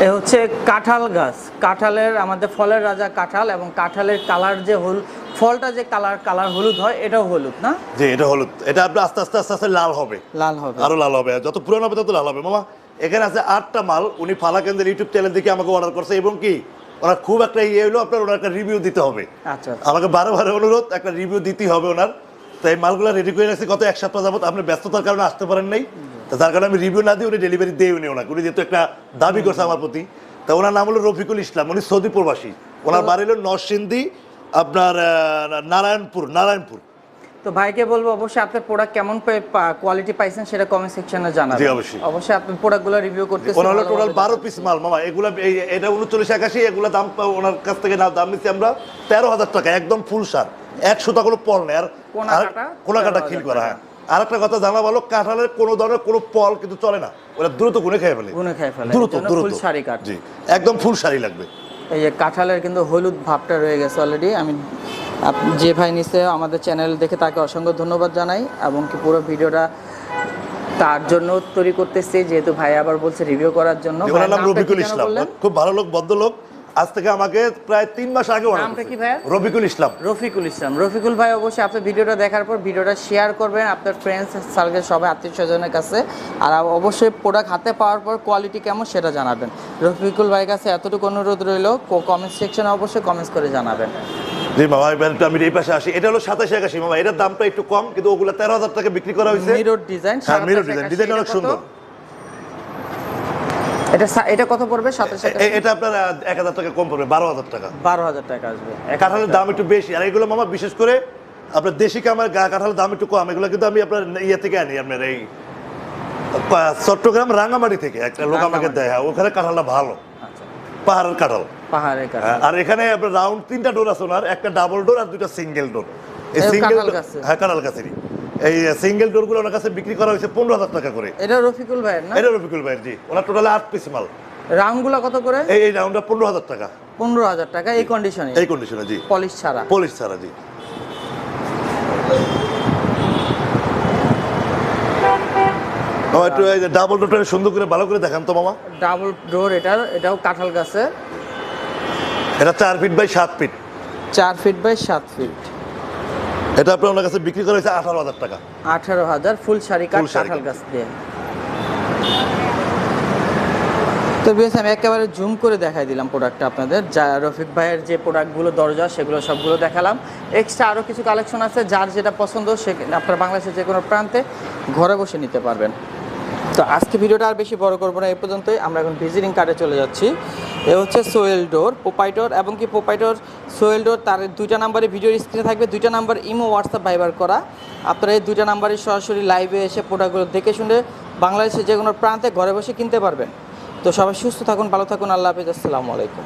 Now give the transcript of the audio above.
এ হচ্ছে কাঁঠাল গাছ। কাঁঠালের আমাদের ফলের রাজা কাঁঠাল, এবং কাঁঠালের কালার যে ফলটা যে কালার হলুদ হয়, এটাও হলুদ না? জি, এটা হলুদ। এটা আপনার আস্তে আস্তে আস্তে আস্তে লাল হবে, লাল হবে, আরো লাল হবে। যত পুরানো হবে তত লাল হবে মামা। এখানে আছে 8টা মাল। উনি ফালাকেন্দ্রের ইউটিউব চ্যানেল থেকে আমাকে অর্ডার করছে, এবং কি ওনার খুব একটা হলো, আপনার ওনার একটা রিভিউ দিতে হবে। আচ্ছা, আমাকে বারে বারে অনুরোধ, একটা রিভিউ দিতেই হবে ওনার। তো এই মালগুলো রেডি করে রাখছি গত 1 সপ্তাহ যাবত। আপনি ব্যস্ততার কারণে আসতে পারেন নাই, তো তার কারণে আমি রিভিউ না দিয়ে উনি ডেলিভারি দিয়ে উনি ওনাকে, উনি যেহেতু একটা দাবি করছে আমার প্রতি। তা ওনার নাম হলো রফিকুল ইসলাম, উনি সৌদি প্রবাসী। ওনার বাড়ি হলো নরসিংদী, আপনার নারায়ণপুর। তো ভাইকে বলবো অবশ্যই আপনার প্রোডাক্ট কেমন কোয়ালিটি পাইছেন সেটা কমেন্ট সেকশনে জানাবেন। জি, অবশ্যই অবশ্যই আপনার প্রোডাক্টগুলো রিভিউ করতেছি। ওনার হলো টোটাল 12 পিস মাল মামা। এগুলা এটা 3981, এগুলা দাম ওনার কাছ থেকে দাম নিচ্ছি আমরা 13,000 টাকা, একদম ফুল সার, 1 সুতা কোনো পল নেই। আর কোনা কাটা খিল করা। হ্যাঁ, আর একটা কথা জানা ভালো, কাঁঠালের কোনো ধরনের কোনো পল কিন্তু চলে না, ওরা দ্রুত গুনে খেয়ে ফেলে, দ্রুত ফুল সারি কাট। জি, একদম ফুল সারি লাগবে। এই যে কাঁঠালের কিন্তু হলুদ ভাবটা রয়ে গেছে অলরেডি। আমি যে ভাই নিছে আমাদের চ্যানেল দেখে তাকে অসংখ্য ধন্যবাদ জানাই, এবং কি পুরো ভিডিওটা তার জন্য তৈরি করতেছি, যেহেতু ভাই আবার বলছে রিভিউ করার জন্য। ওনার নাম রফিকুল ইসলাম, খুব ভালো লোক, ভদ্রলোক। আজ থেকে আমাকে প্রায় 3 মাস আগে অর্ডার। নামটা কি ভাই? রফিকুল ইসলাম। রফিকুল ইসলাম। রফিকুল ভাই, অবশ্যই আপনার ভিডিওটা দেখার পর ভিডিওটা শেয়ার করবেন আপনার ফ্রেন্ডস সার্কেল, সবাই আত্মীয় স্বজনের কাছে। আর অবশ্যই প্রোডাক্ট হাতে পাওয়ার পর কোয়ালিটি কেমন সেটা জানাবেন। রফিকুল ভাইয়ের কাছে এতটুকু অনুরোধ রইল, কমেন্ট সেকশনে অবশ্যই কমেন্টস করে জানাবেন। জি মামা, আমি এই পাশে আসি। এটা হলো 2781 মামা। এটার দামটা একটু কম, কিন্তু ওগুলো 13,000 টাকা বিক্রি করা হয়েছে। Mirror design. হ্যাঁ, মিরর ডিজাইন, ডিজাইনটা অনেক সুন্দর। এটা কত পড়বে? 2781। এটা আপনার 1,000 টাকা কম পড়বে, 12,000 টাকা। 12,000 টাকা আসবে। কাঁঠালের দাম একটু বেশি। আর এগুলো মামা বিশেষ করে আপনার দেশি কামার কাঁঠালের দাম একটু কম। এগুলো কিন্তু আমি আপনার ইয়ে থেকে আনি, আপনার এই চট্টগ্রাম রাঙামাটি থেকে একটা লোক আমাকে দেয়। হ্যাঁ, ওখানে কাঁঠালটা ভালো, পাহাড়ের কাঁঠাল। আর এখানে আপনার রাউন্ড 3টা ডোর আছে ওনার, একটা ডাবল ডোর আর 2টা সিঙ্গেল ডোর। এই সিঙ্গেল, হ্যাঁ, কাঁঠাল গাছেরই। এই সিঙ্গেল ডোরগুলো ওনার কাছে বিক্রি করা হয়েছে 15,000 টাকা করে। এটা রফিকুল ভাইয়ের না? এটা রফিকুল ভাইয়ের, জি। ওনার টোটাল 8 পিস মাল। রাউন্ডগুলো কত করে? এই রাউন্ডটা 15,000 টাকা। 15,000 টাকা এই কন্ডিশনে? এই কন্ডিশনে, জি। পলিশ ছাড়া? পলিশ ছাড়া, জি। একটু এই যে ডাবল ডোরটা সুন্দর করে ভালো করে দেখান তো মামা। ডাবল ডোর, এটাও কাঁঠাল গাছে। এটা 4 feet by 7 feet. 4 feet by 7 feet. এটা আপনার ওনার কাছে বিক্রি করা হয়েছে 18,000 টাকা। 18,000 ফুল শাড়ি কাঠ কাঁঠাল গাছ দিয়ে। তো বেশ, আমি একেবারে জুম করে দেখাই দিলাম প্রোডাক্টটা আপনাদের। যা রফিক ভাইয়ের যে প্রোডাক্টগুলো দরজা, সেগুলো সবগুলো দেখালাম। এক্সট্রা আরও কিছু কালেকশন আছে, যার যেটা পছন্দ সে আপনার বাংলাদেশের যে কোনো প্রান্তে ঘরে বসে নিতে পারবেন। তো আজকে ভিডিওটা আর বেশি বড় করবো না, এই পর্যন্তই। আমরা এখন ভিজিটিং কার্ডে চলে যাচ্ছি। এ হচ্ছে সোয়েল ডোর, প্রোপাইটর, এবং কি প্রোপাইটর সোয়েল ডোর। তার 2টা নাম্বারে ভিডিওর স্ক্রিনে থাকবে, 2টা নাম্বার ইমো, হোয়াটসঅ্যাপ, ভাইবার করা। আপনারা এই 2টা নাম্বারে সরাসরি লাইভে এসে প্রোডাক্টগুলো দেখে শুনে বাংলাদেশের যে কোনো প্রান্তে ঘরে বসে কিনতে পারবেন। তো সবাই সুস্থ থাকুন, ভালো থাকুন, আল্লাহ হাফিজ, আসসালামু আলাইকুম।